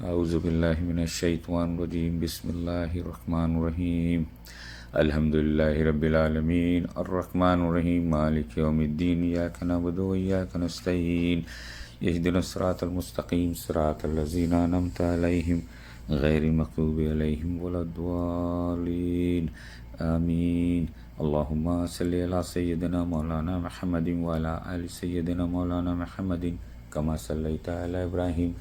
اعوذ باللہ من الشیطان الرجیم بسم اللہ الرحمن الرحیم الحمد للہ رب العالمین الرحمن الرحیم مالک یوم الدین ایاک نعبد و ایاک نستعین اہدنا الصراط المستقیم صراط الذین انعمت علیہم غیر المغضوب علیہم ولا الضالین آمین اللہم صلی علی سیدنا مولانا محمد وعلی آل سیدنا مولانا محمد کما صلیت علی ابراہیم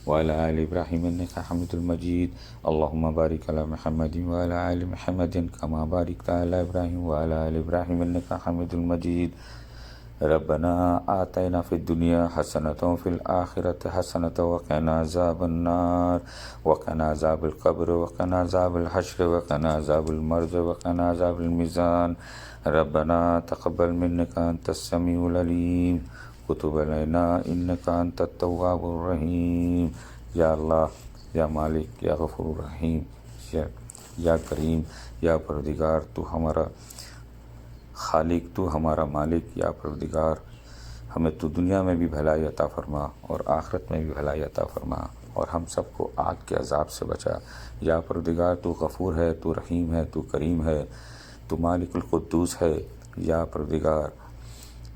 وعلى آل إبراهيم إنك حميد المجيد اللهم بارك على محمد وعلى آل محمد كما باركت على إبراهيم وعلى آل إبراهيم إنك حميد المجيد ربنا آتنا في الدنيا حسنة وفي الآخرة حسنة وقنا عذاب النار وقنا عذاب القبر وقنا عذاب الحشر وقنا عذاب المرض وقنا عذاب الميزان ربنا تقبل منك أنت السميع العليم وتب علینا انک انت التواب الرحیم یا اللہ یا مالک یا غفور الرحیم یا کریم یا پروردگار تو ہمارا خالق تو ہمارا مالک یا پروردگار ہمیں تو دنیا میں بھی بھلائی عطا فرما اور آخرت میں بھی بھلائی عطا فرما اور ہم سب کو آگ کے عذاب سے بچا یا پروردگار تو غفور ہے تو رحیم ہے تو کریم ہے تو مالک القدوس ہے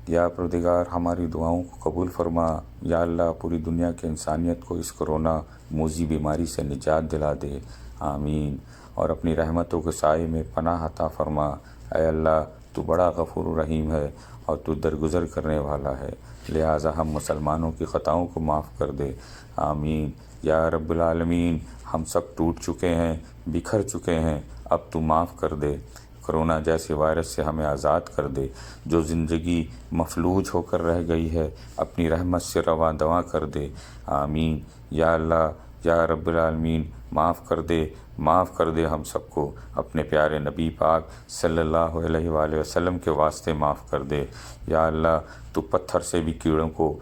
یا پروردگار ہماری دعاؤں کو قبول فرما یا اللہ پوری دنیا کے انسانیت کو اس کرونا موذی بیماری سے نجات دلا دے آمین اور اپنی رحمتوں کے سائے میں پناہ عطا فرما اے اللہ تو بڑا غفور رحیم ہے اور تو درگزر کرنے والا ہے لہٰذا ہم مسلمانوں کی خطاؤں کو معاف کر دے آمین یا رب العالمین ہم سب ٹوٹ چکے ہیں بکھر چکے ہیں اب تو معاف کر دے کرونا جیسے وائرس سے ہمیں آزاد کر دے جو زندگی مفلوج ہو کر رہ گئی ہے اپنی رحمت سے رواں دواں کر دے آمین یا اللہ یا رب العالمین معاف کر دے ہم سب کو اپنے پیارے نبی پاک صلی اللہ علیہ وآلہ وسلم کے واسطے معاف کر دے یا اللہ تو پتھر سے بھی کیڑوں کو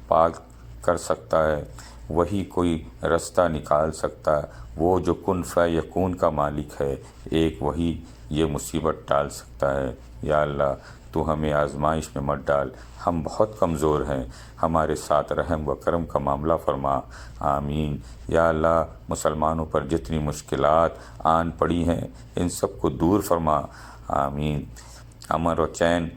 پاک کر سکتا ہے وہی کوئی رستہ نکال سکتا ہے وہ جو کن فیکون کا مالک ہے ایک وہی یہ مصیبت ٹال سکتا ہے یا اللہ تو ہمیں آزمائش میں مت ڈال ہم بہت کمزور ہیں ہمارے ساتھ رحم و کرم کا معاملہ فرما آمین یا اللہ مسلمانوں پر جتنی مشکلات آن پڑی ہیں ان سب کو دور فرما آمین امن و چین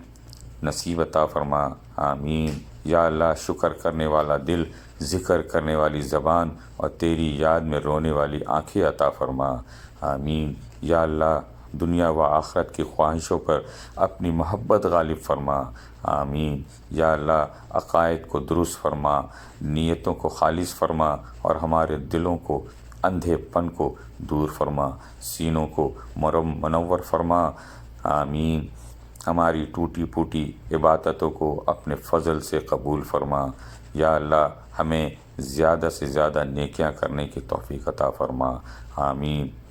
نصیب عطا فرما آمین یا اللہ شکر کرنے والا دل ذکر کرنے والی زبان اور تیری یاد میں رونے والی آنکھیں عطا فرما آمین یا اللہ دنیا و آخرت کی خواہشوں پر اپنی محبت غالب فرما آمین یا اللہ عقائد کو درست فرما نیتوں کو خالص فرما اور ہمارے دلوں کو اندھے پن کو دور فرما سینوں کو منور فرما آمین ہماری ٹوٹی پھوٹی عبادتوں کو اپنے فضل سے قبول فرما یا اللہ ہمیں زیادہ سے زیادہ نیکیاں کرنے کی توفیق عطا فرما آمین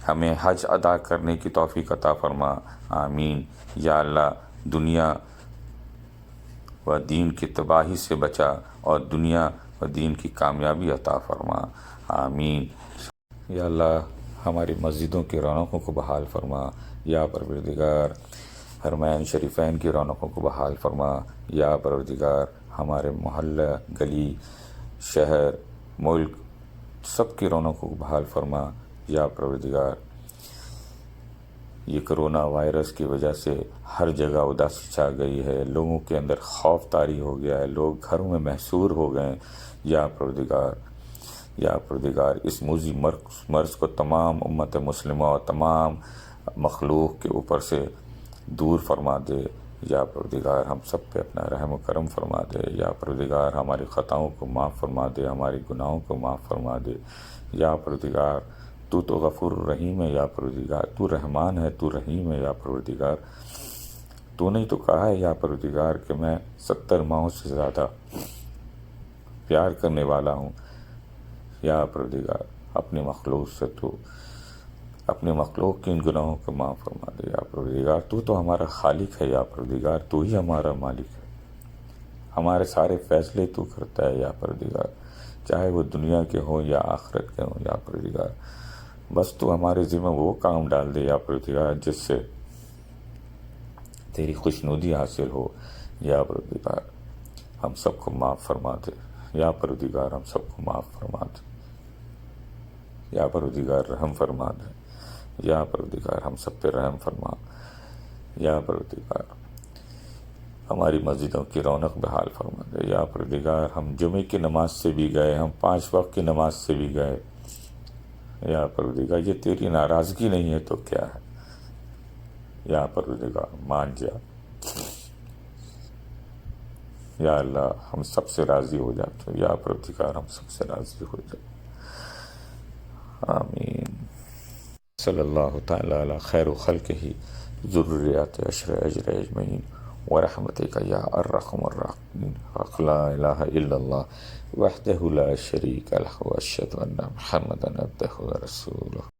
ہمیں حج ادا کرنے کی توفیق عطا فرما آمین یا اللہ دنیا و دین کی تباہی سے بچا اور دنیا و دین کی کامیابی عطا فرما آمین یا اللہ ہماری مسجدوں کی رونقوں کو بحال فرما یا پروردگار حرمین شریفین کی رونقوں کو بحال فرما یا پروردگار ہمارے محلہ گلی شہر ملک سب کی رونقوں کو بحال فرما یا پروردگار یہ کرونا وائرس کی وجہ سے ہر جگہ اداسی چھا گئی ہے لوگوں کے اندر خوف طاری ہو گیا ہے لوگ گھروں میں محصور ہو گئے یا پروردگار اس موذی مرض کو تمام امت مسلمہ اور تمام مخلوق کے اوپر سے دور فرما دے یا پروردگار ہم سب پہ اپنا رحم و کرم فرما دے یا پروردگار ہماری خطاؤں کو معاف فرما دے ہماری گناہوں کو معاف فرما دے یا پروردگار تو غفور الرحیم ہے یا پروردگار تو رحمان ہے تو رحیم ہے یا پروردگار تو نے تو کہا ہے یا پروردگار کہ میں 70 ماہوں سے زیادہ پیار کرنے والا ہوں یا پروردگار اپنے مخلوق سے تو اپنے مخلوق کے ان گناہوں کو معاف فرما دے یا پروردگار تو ہمارا خالق ہے یا پروردگار تو ہی ہمارا مالک ہے ہمارے سارے فیصلے تو کرتا ہے یا پروردگار چاہے وہ دنیا کے ہوں یا آخرت کے ہوں یا پروردگار بس تو ہمارے ذمہ وہ کام ڈال دے یا پروردگار جس سے تیری خوشنودی حاصل ہو یا پروردگار ہم سب کو معاف فرما دے یا پروردگار ہم سب کو معاف فرما دے یا پروردگار رحم فرما دے، یا پروردگار ہم سب پہ رحم فرما، یا پروردگار ہماری مسجدوں کی رونق بحال فرما دے، یا پروردگار ہم جمعے کی نماز سے بھی گئے، ہم 5 وقت کی نماز سے بھی گئے، یا پروردگار یہ تیری ناراضگی نہیں ہے تو کیا ہے، یا پروردگار مان جا، یا اللہ ہم سب سے راضی ہو جاتے، یا پروردگار ہم سب سے راضی ہو جا، آمین۔ صلی اللہ تعالی علی خیر خلقہ ذریات اشر اجر اجمعین ورحمتک یا ارحم الراحمین، لا الہ الا اللہ وحدہ لا شریک لہ واشہد ان محمدا عبدہ ورسولہ۔